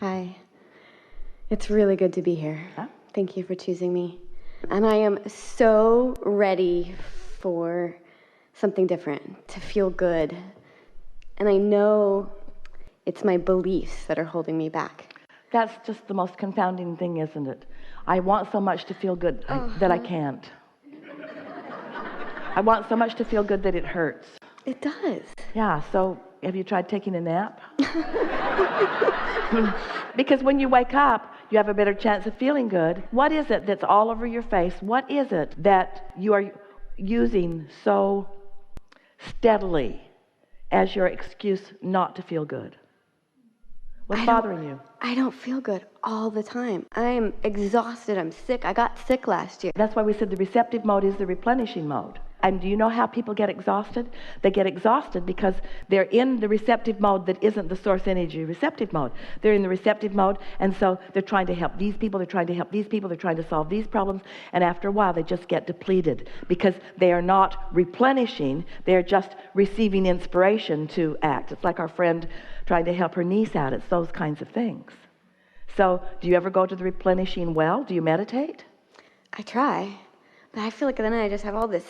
Hi. It's really good to be here. Huh? Thank you for choosing me. And I am so ready for something different, to feel good. And I know it's my beliefs that are holding me back. That's just the most confounding thing, isn't it? I want so much to feel good that I can't. I want so much to feel good that it hurts. It does. Yeah, so have you tried taking a nap? Because when you wake up, you have a better chance of feeling good. What is it that's all over your face? What is it that you are using so steadily as your excuse not to feel good? What's bothering you? I don't feel good all the time. I'm exhausted. I'm sick. I got sick last year. That's why we said the receptive mode is the replenishing mode. And do you know how people get exhausted? They get exhausted because they're in the receptive mode that isn't the source energy receptive mode. They're in the receptive mode, and so they're trying to help these people, they're trying to help these people, they're trying to solve these problems, and after a while they just get depleted because they are not replenishing, they're just receiving inspiration to act. It's like our friend trying to help her niece out. It's those kinds of things. So do you ever go to the replenishing well? Do you meditate? I try, but I feel like then I just have all this,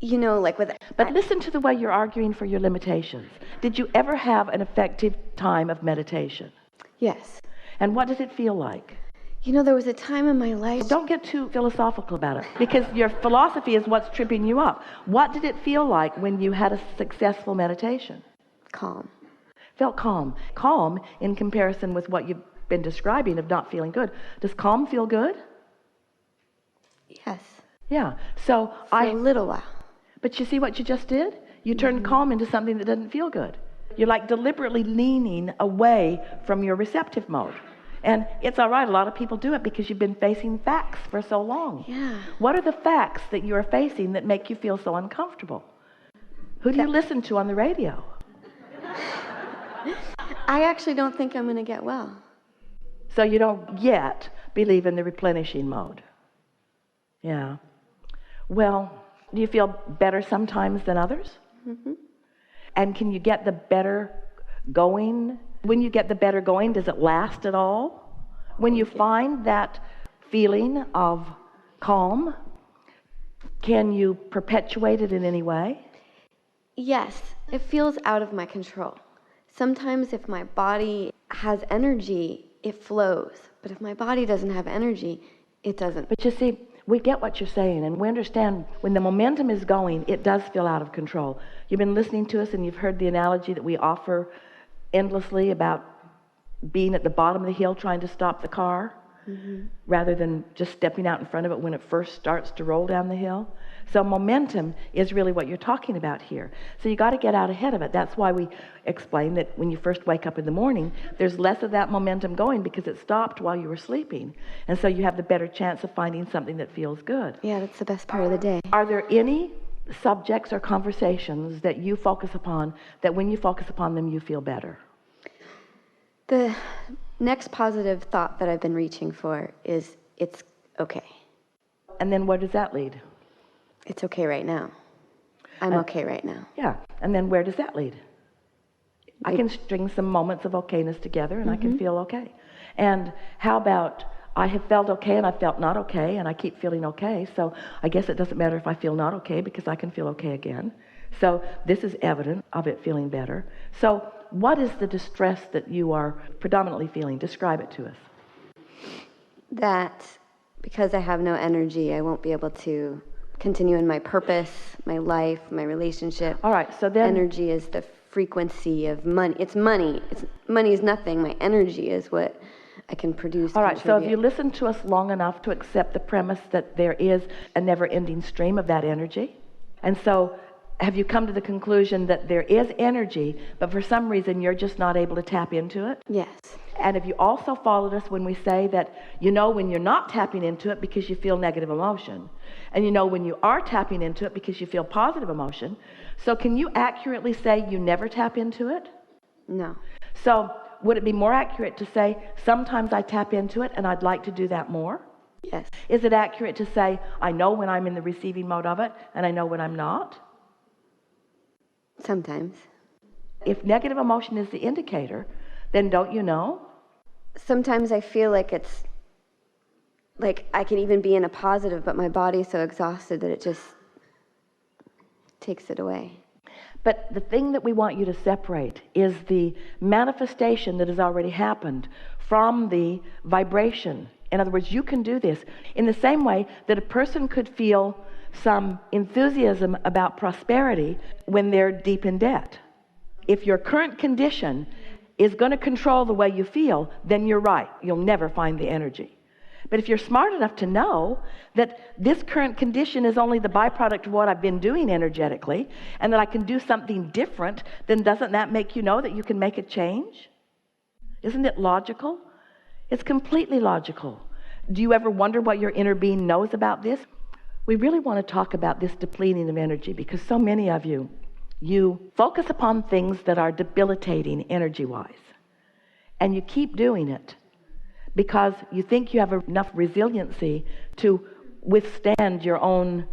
like with... But listen to the way you're arguing for your limitations. Did you ever have an effective time of meditation? Yes. And what does it feel like? There was a time in my life... Don't get too philosophical about it, because your philosophy is what's tripping you up. What did it feel like when you had a successful meditation? Calm. Felt calm. Calm in comparison with what you've been describing of not feeling good. Does calm feel good? Yes. Yeah. So for a little while. But you see what you just did? You turned calm into something that doesn't feel good. You're like deliberately leaning away from your receptive mode. And it's all right. A lot of people do it because you've been facing facts for so long. Yeah. What are the facts that you are facing that make you feel so uncomfortable? Who do you listen to on the radio? I actually don't think I'm going to get well. So you don't yet believe in the replenishing mode. Yeah. Well, do you feel better sometimes than others? Mm-hmm. And can you get the better going? When you get the better going, does it last at all? When you find that feeling of calm, can you perpetuate it in any way? Yes, it feels out of my control. Sometimes if my body has energy, it flows. But if my body doesn't have energy, it doesn't. But you see, we get what you're saying, and we understand when the momentum is going, it does feel out of control. You've been listening to us, and you've heard the analogy that we offer endlessly about being at the bottom of the hill trying to stop the car, rather than just stepping out in front of it when it first starts to roll down the hill. So momentum is really what you're talking about here. So you got to get out ahead of it. That's why we explain that when you first wake up in the morning, there's less of that momentum going because it stopped while you were sleeping. And so you have the better chance of finding something that feels good. Yeah, that's the best part of the day. Are there any subjects or conversations that you focus upon that when you focus upon them, you feel better? The next positive thought that I've been reaching for is it's okay. And then where does that lead? It's okay right now. I'm okay right now. Yeah. And then where does that lead? I can string some moments of okayness together and I can feel okay. And how about I have felt okay and I felt not okay and I keep feeling okay. So I guess it doesn't matter if I feel not okay because I can feel okay again. So this is evidence of it feeling better. So what is the distress that you are predominantly feeling? Describe it to us. That because I have no energy, I won't be able to continue in my purpose, my life, my relationship. All right, so then... Energy is the frequency of money. It's money. Money is nothing. My energy is what I can produce. All right, so if you listen to us long enough to accept the premise that there is a never-ending stream of that energy, and so have you come to the conclusion that there is energy, but for some reason you're just not able to tap into it? Yes. And have you also followed us when we say that you know when you're not tapping into it because you feel negative emotion, and you know when you are tapping into it because you feel positive emotion? So can you accurately say you never tap into it? No. So would it be more accurate to say sometimes I tap into it and I'd like to do that more? Yes. Is it accurate to say I know when I'm in the receiving mode of it and I know when I'm not? Sometimes. If negative emotion is the indicator, then don't you know? sometimes I feel like it's like I can even be in a positive, but my body's so exhausted that it just takes it away. But the thing that we want you to separate is the manifestation that has already happened from the vibration. In other words, you can do this in the same way that a person could feel some enthusiasm about prosperity when they're deep in debt. If your current condition is going to control the way you feel, then you're right. You'll never find the energy. But if you're smart enough to know that this current condition is only the byproduct of what I've been doing energetically, and that I can do something different, then doesn't that make you know that you can make a change? Isn't it logical? It's completely logical. Do you ever wonder what your inner being knows about this? We really want to talk about this depleting of energy, because so many of you focus upon things that are debilitating energy-wise, and you keep doing it because you think you have enough resiliency to withstand your own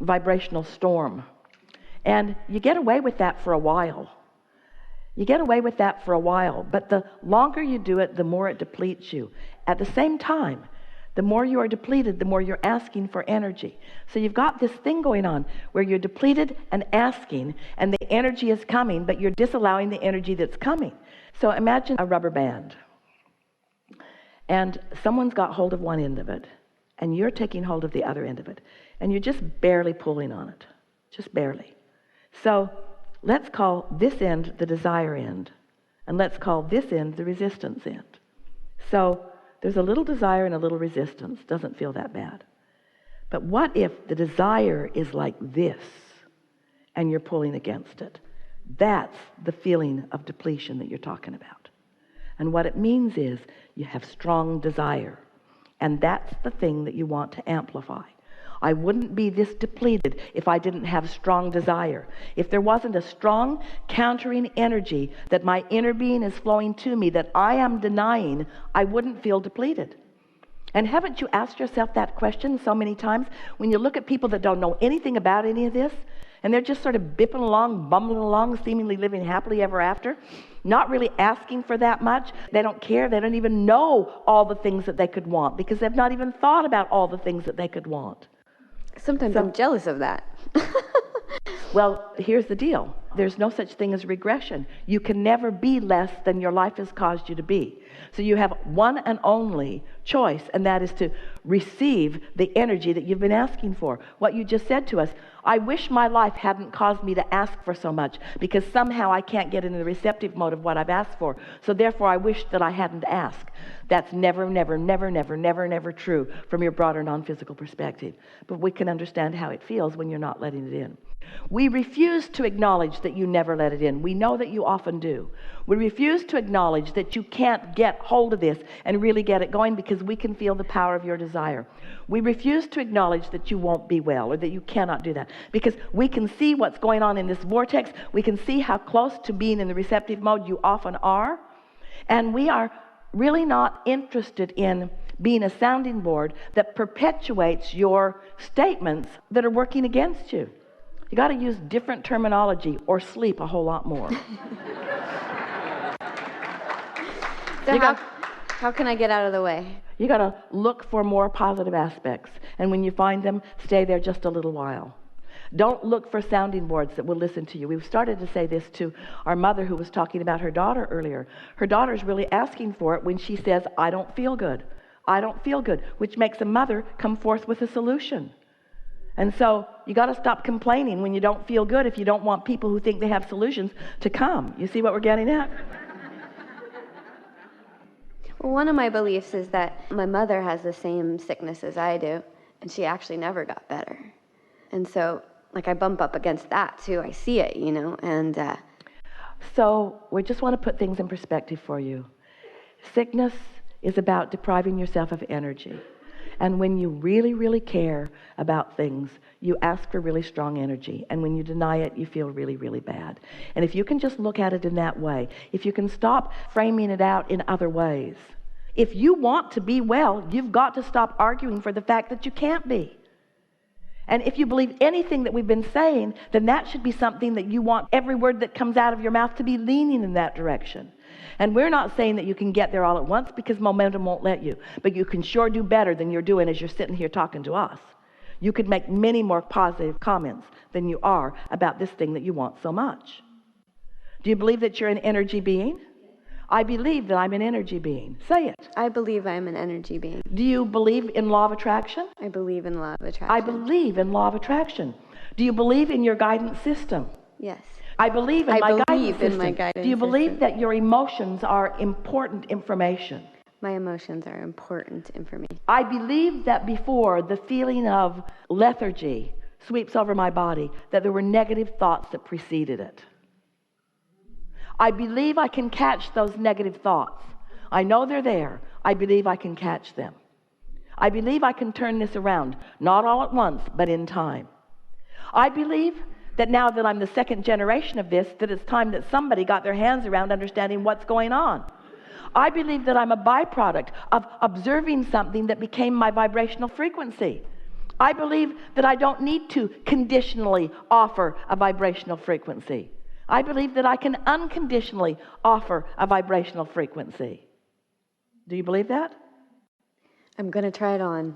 vibrational storm. And you get away with that for a while. You get away with that for a while, but the longer you do it, the more it depletes you. At the same time, the more you are depleted, the more you're asking for energy. So you've got this thing going on where you're depleted and asking, and the energy is coming, but you're disallowing the energy that's coming. So imagine a rubber band, and someone's got hold of one end of it, and you're taking hold of the other end of it, and you're just barely pulling on it, just barely. So let's call this end the desire end, and let's call this end the resistance end. So there's a little desire and a little resistance. Doesn't feel that bad. But what if the desire is like this and you're pulling against it? That's the feeling of depletion that you're talking about. And what it means is you have strong desire. And that's the thing that you want to amplify. I wouldn't be this depleted if I didn't have strong desire. If there wasn't a strong countering energy that my inner being is flowing to me that I am denying, I wouldn't feel depleted. And haven't you asked yourself that question so many times? When you look at people that don't know anything about any of this, and they're just sort of bipping along, bumbling along, seemingly living happily ever after, not really asking for that much. They don't care. They don't even know all the things that they could want because they've not even thought about all the things that they could want. Sometimes I'm jealous of that. Well, here's the deal. There's no such thing as regression. You can never be less than your life has caused you to be. So you have one and only choice, and that is to receive the energy that you've been asking for. What you just said to us, I wish my life hadn't caused me to ask for so much because somehow I can't get into the receptive mode of what I've asked for. So therefore I wish that I hadn't asked. That's never, never, never, never, never, never true from your broader non-physical perspective. But we can understand how it feels when you're not letting it in. We refuse to acknowledge that you never let it in. We know that you often do. We refuse to acknowledge that you can't get hold of this and really get it going because we can feel the power of your desire. We refuse to acknowledge that you won't be well or that you cannot do that because we can see what's going on in this vortex. We can see how close to being in the receptive mode you often are. And we are really not interested in being a sounding board that perpetuates your statements that are working against you. You got to use different terminology or sleep a whole lot more. So how can I get out of the way? You got to look for more positive aspects. And when you find them, stay there just a little while. Don't look for sounding boards that will listen to you. We've started to say this to our mother who was talking about her daughter earlier. Her daughter's really asking for it when she says, I don't feel good. I don't feel good, which makes a mother come forth with a solution. And so you got to stop complaining when you don't feel good if you don't want people who think they have solutions to come. You see what we're getting at? Well, one of my beliefs is that my mother has the same sickness as I do, and she actually never got better. And so, like, I bump up against that, too. I see it, you know, and... So we just want to put things in perspective for you. Sickness is about depriving yourself of energy. And when you really, really care about things, you ask for really strong energy. And when you deny it, you feel really, really bad. And if you can just look at it in that way, if you can stop framing it out in other ways, if you want to be well, you've got to stop arguing for the fact that you can't be. And if you believe anything that we've been saying, then that should be something that you want every word that comes out of your mouth to be leaning in that direction. And we're not saying that you can get there all at once because momentum won't let you. But you can sure do better than you're doing as you're sitting here talking to us. You could make many more positive comments than you are about this thing that you want so much. Do you believe that you're an energy being? I believe that I'm an energy being. Say it. I believe I'm an energy being. Do you believe in law of attraction? I believe in law of attraction. I believe in law of attraction. Do you believe in your guidance system? Yes. I believe in my guidance system. My guidance Do you believe system. that your emotions are important information? My emotions are important information. I believe that before the feeling of lethargy sweeps over my body, that there were negative thoughts that preceded it. I believe I can catch those negative thoughts. I know they're there. I believe I can catch them. I believe I can turn this around, not all at once, but in time. I believe that now that I'm the second generation of this, that it's time that somebody got their hands around understanding what's going on. I believe that I'm a byproduct of observing something that became my vibrational frequency. I believe that I don't need to conditionally offer a vibrational frequency. I believe that I can unconditionally offer a vibrational frequency. Do you believe that? I'm going to try it on.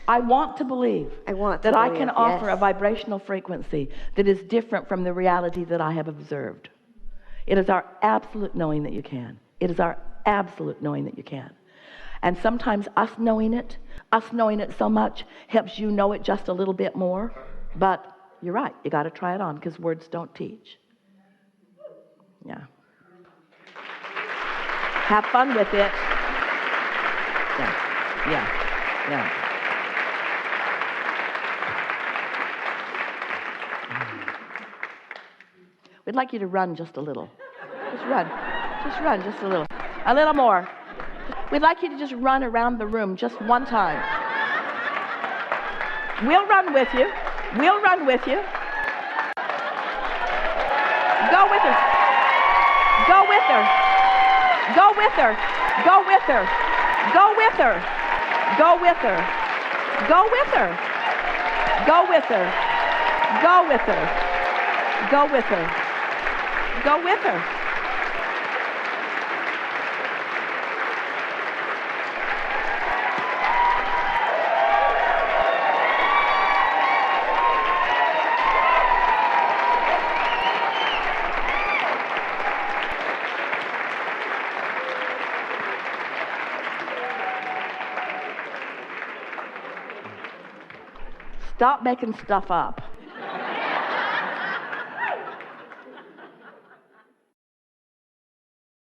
I want to believe that I can offer a vibrational frequency that is different from the reality that I have observed. It is our absolute knowing that you can. It is our absolute knowing that you can. And sometimes us knowing it so much helps you know it just a little bit more. But you're right, you got to try it on because words don't teach. Yeah. Have fun with it. Yeah. We'd like you to run just a little. Just run just a little. A little more. We'd like you to just run around the room just one time. We'll run with you. We'll run with you. Go with her. Go with her. Go with her. Go with her. Go with her. Go with her. Go with her. Go with her. Go with her. Go with her. Go with her. Stop making stuff up.